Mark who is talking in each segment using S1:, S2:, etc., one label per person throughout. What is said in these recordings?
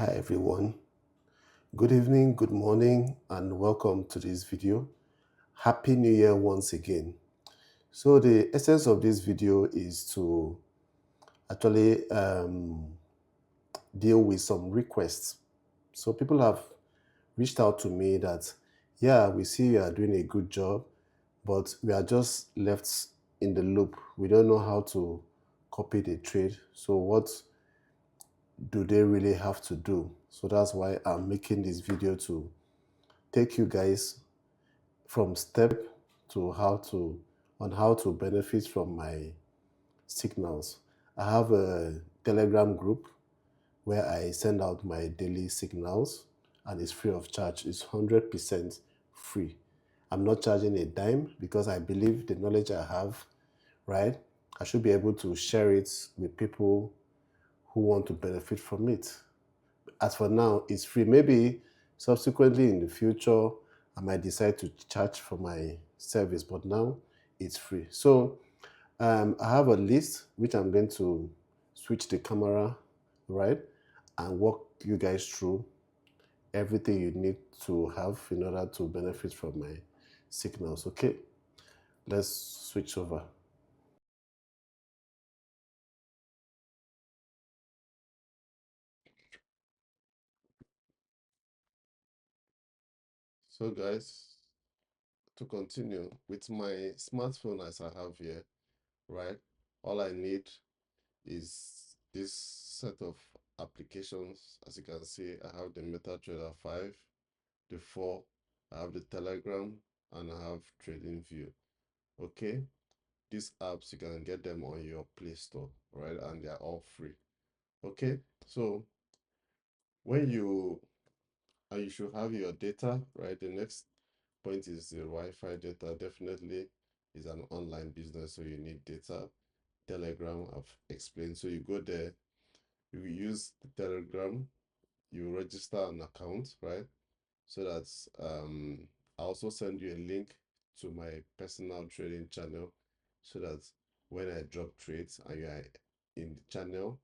S1: Hi everyone, good evening, good morning, and welcome to this video. Happy New Year once again. So the essence of this video is to actually deal with some requests. So people have reached out to me that, yeah, we see you are doing a good job, but we are just left in the loop. We don't know how to copy the trade. So what do they really have to do? So that's why I'm making this video to take you guys from step to how to benefit from my signals. I have a Telegram group where I send out my daily signals and it's free of charge. It's 100% free. I'm not charging a dime because I believe the knowledge I have, right? I should be able to share it with people who want to benefit from it. As for now, it's free. Maybe subsequently in the future, I might decide to charge for my service, but now it's free. So I have a list which I'm going to switch the camera, right, and walk you guys through everything you need to have in order to benefit from my signals. Okay, let's switch over. So guys, to continue with my smartphone as I have here, right, all I need is this set of applications. As you can see, I have the MetaTrader 5, the 4, I have the Telegram, and I have TradingView. Okay, these apps you can get them on your Play Store, right? And they are all free. Okay, so when you and you should have your data, right? The next point is the Wi-Fi data. Definitely is an online business, so you need data. Telegram, I've explained. So you go there, you use the Telegram, you register an account, right? So that I also send you a link to my personal trading channel so that when I drop trades and you are in the channel,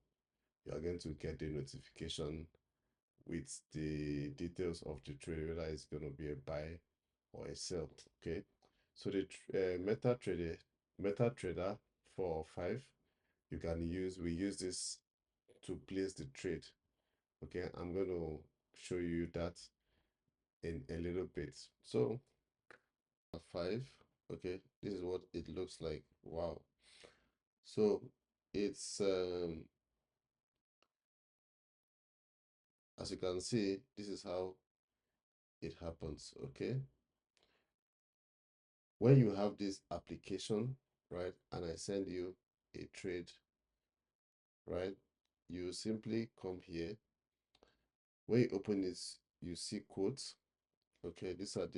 S1: you are going to get the notification with the details of the trade, whether it's going to be a buy or a sell. Okay, so the MetaTrader 4 or 5, you can use, we use this to place the trade. Okay, I'm going to show you that in a little bit. So 5, okay, this is what it looks like. Wow. So it's as you can see, this is how it happens. Okay, when you have this application, right, and I send you a trade, right, you simply come here. When you open this, you see quotes. Okay, these are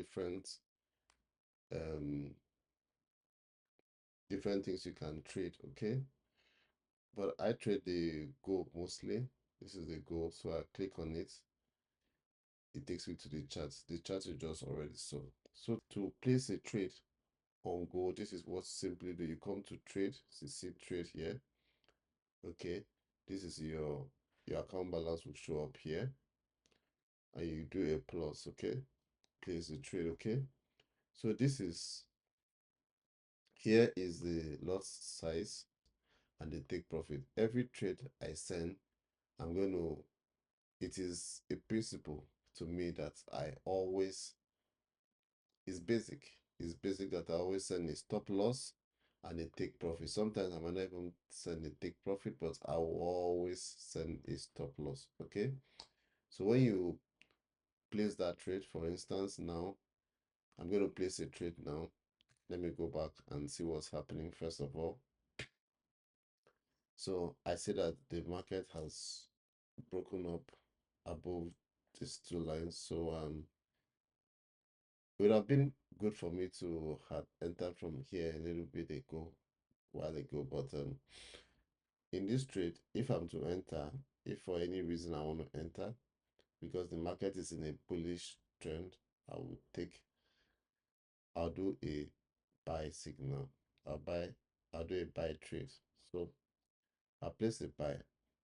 S1: um different things you can trade. Okay, but I trade the go mostly. This is the go, so I click on it. It takes me to the chart. The chart is just already so. So to place a trade on go, this is what simply do. You come to trade, you see trade here. Okay, this is your account balance will show up here, and you do a plus. Okay, place the trade. Okay, so this is here is the lot size and the take profit. Every trade I send, I'm going to. It is a principle to me that I always it's basic. It's basic that I always send a stop loss and a take profit. Sometimes I might not even send a take profit, but I will always send a stop loss. Okay. So when you place that trade, for instance, now I'm going to place a trade now. Let me go back and see what's happening first of all. So I see that the market has broken up above these two lines. So it would have been good for me to have entered from here a little bit ago, while ago, but in this trade, if I'm to enter, if for any reason I want to enter, because the market is in a bullish trend, I will I'll do a buy signal. I'll do a buy trade. So I'll place a buy.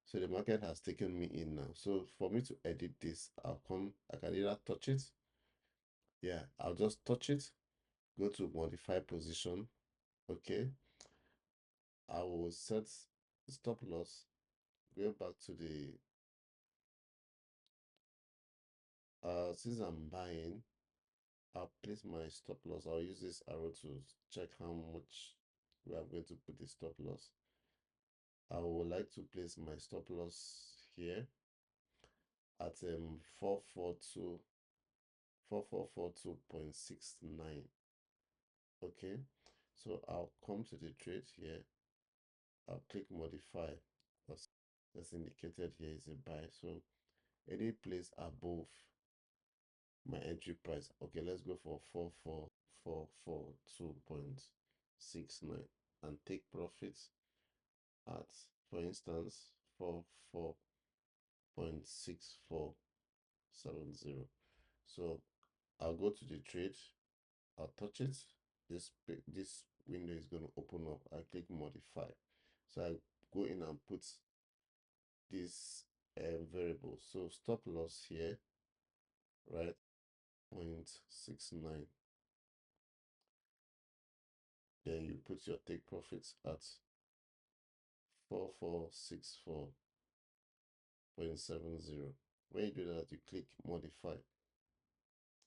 S1: So the market has taken me in now. So for me to edit this, I can either touch it. Yeah, I'll just touch it, go to modify position. Okay. I will set stop loss, go back to the, since I'm buying, I'll place my stop loss. I'll use this arrow to check how much we are going to put the stop loss. I would like to place my stop loss here at 4442.69. Okay, so I'll come to the trade here. I'll click modify. That's indicated here is a buy. So any place above my entry price. Okay, let's go for 4442.69 and take profits at, for instance, 44.6470. So I'll go to the trade, I'll touch it. This window is going to open up. I click modify. So I go in and put this variable. So stop loss here, right? 0.69. Then you put your take profits at 4464.70. When you do that, you click modify.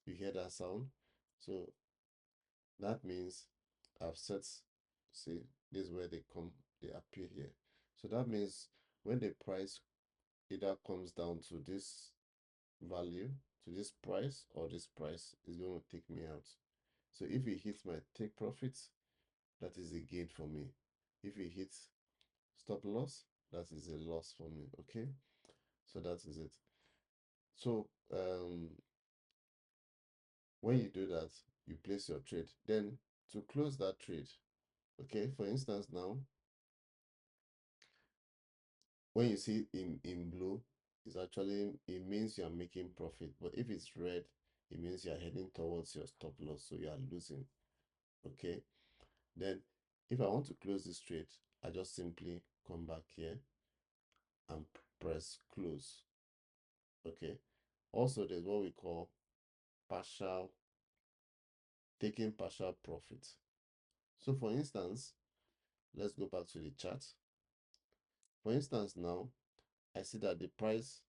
S1: You hear that sound? So that means I've set, see, this is where they come, they appear here. So that means when the price either comes down to this value, to this price, or this price, is going to take me out. So if it hits my take profits, that is a gain for me. If it hits stop loss, that is a loss for me. Okay, so that is it. So when you do that, you place your trade. Then to close that trade, okay, for instance, now when you see in blue, it's actually, it means you are making profit. But if it's red, it means you are heading towards your stop loss, so you are losing. Okay, then if I want to close this trade, I just simply come back here and press close. Okay, also there's what we call partial, taking partial profit. So for instance, let's go back to the chart. For instance, now I see that the price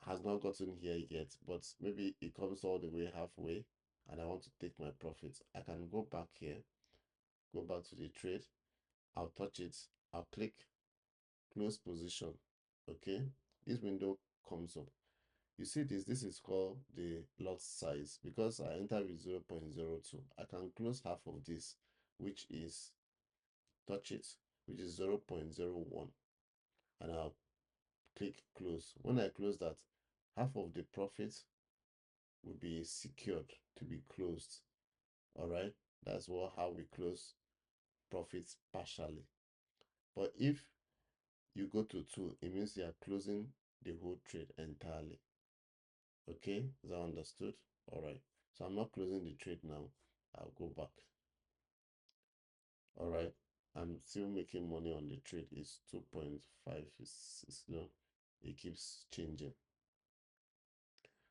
S1: has not gotten here yet, but maybe it comes all the way halfway and I want to take my profits. I can go back here, go back to the trade, I'll touch it, I'll click close position. Okay, this window comes up. You see this is called the lot size. Because I enter with 0.02, I can close half of this, which is, touch it, which is 0.01, and I'll click close. When I close that, half of the profit will be secured to be closed. All right, that's how we close profits partially. But if you go to 2, it means you are closing the whole trade entirely. Okay, is that understood? All right, so I'm not closing the trade now. I'll go back. All right, I'm still making money on the trade. It's 2.5. It's it keeps changing.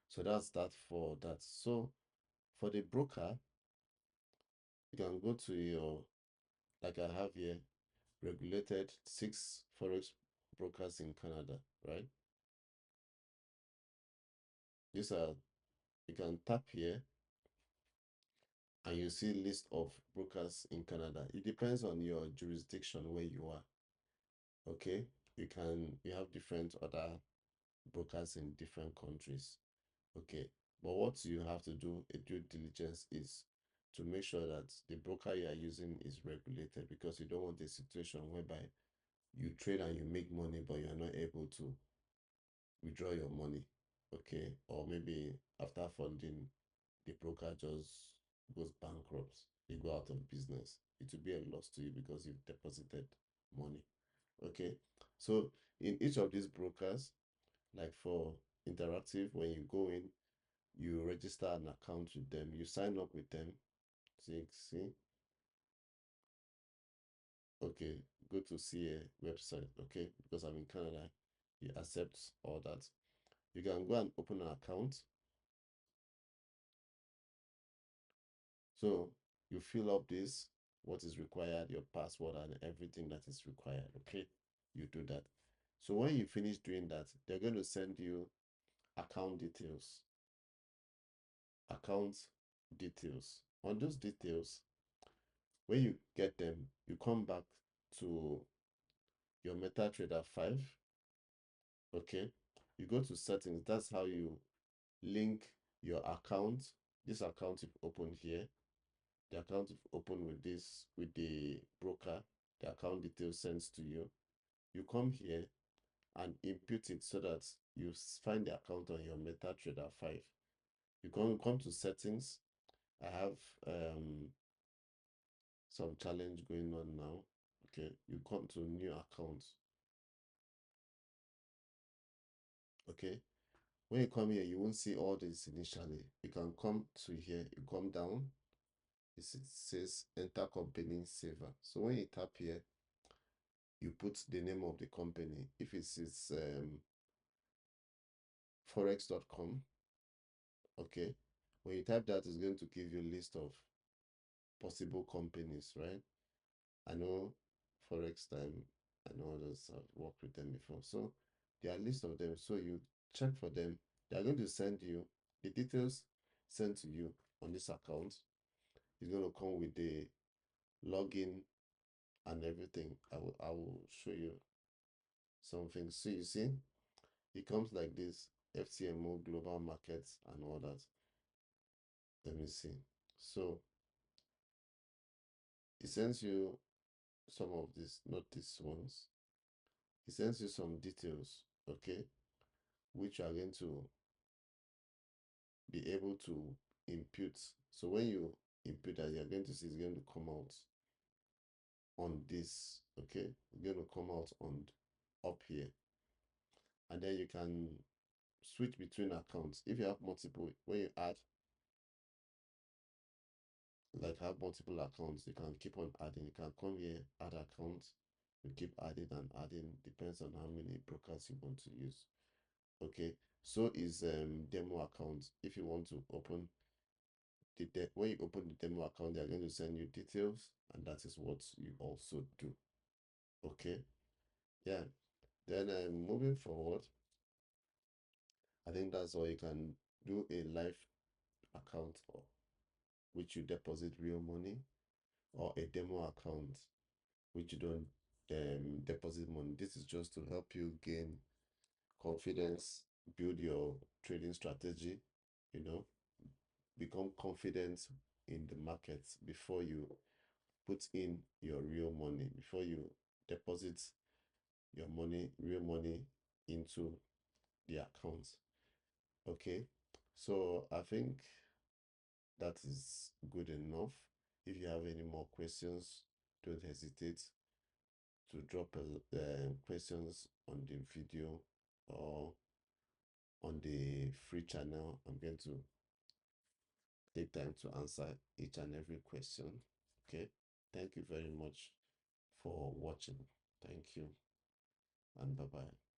S1: So that's that for that. So for the broker, you can go to your, like I have here, regulated 6 forex brokers in Canada, right? These are, you can tap here and you see list of brokers in Canada. It depends on your jurisdiction where you are. Okay, you have different other brokers in different countries. Okay, but what you have to do a due diligence is to make sure that the broker you are using is regulated, because you don't want a situation whereby you trade and you make money but you are not able to withdraw your money. Okay, or maybe after funding, the broker just goes bankrupt, they go out of business. It will be a loss to you because you've deposited money. Okay, so in each of these brokers, like for Interactive, when you go in, you register an account with them, you sign up with them. See, okay, go to see a website, okay? Because I'm in Canada, you accept all that. You can go and open an account. So you fill up this, what is required, your password, and everything that is required, okay? You do that. So when you finish doing that, they're going to send you account details. Account details. On those details, when you get them, you come back to your MetaTrader 5, okay? You go to settings. That's how you link your account. This account you've opened here, the account you've opened with this, with the broker, the account details sends to you. You come here and input it so that you find the account on your MetaTrader 5. You come to settings. I have some challenge going on now. Okay, you come to new account. Okay, when you come here, you won't see all this initially. You can come to here, you come down. It says enter company saver. So when you tap here, you put the name of the company. If it's forex.com, okay. When you type that, it's going to give you a list of possible companies, right? I know Forex Time, I know others have worked with them before. So there are a list of them. So you check for them. They are going to send you the details sent to you on this account. It's going to come with the login and everything. I will show you something. So you see, it comes like this: FTMO, global markets, and all that. Let me see. So it sends you some of this, not these ones. It sends you some details, okay, which you are going to be able to input. So when you input that, you're going to see it's going to come out on this, okay? It's going to come out on up here. And then you can switch between accounts. If you have multiple, when you add, like have multiple accounts, you can keep on adding. You can come here, add accounts. You keep adding and adding, depends on how many brokers you want to use. Okay, so is demo account. If you want to open when you open the demo account, they're going to send you details, and that is what you also do. Okay, yeah. Then moving forward, I think that's all. You can do a live account, or which you deposit real money, or a demo account which you don't deposit money. This is just to help you gain confidence, build your trading strategy, you know, become confident in the markets before you put in your real money, before you deposit your money, real money, into the account. Okay, so I think that is good enough. If you have any more questions, don't hesitate to drop questions on the video or on the free channel. I'm going to take time to answer each and every question. Okay, thank you very much for watching. Thank you, and bye bye.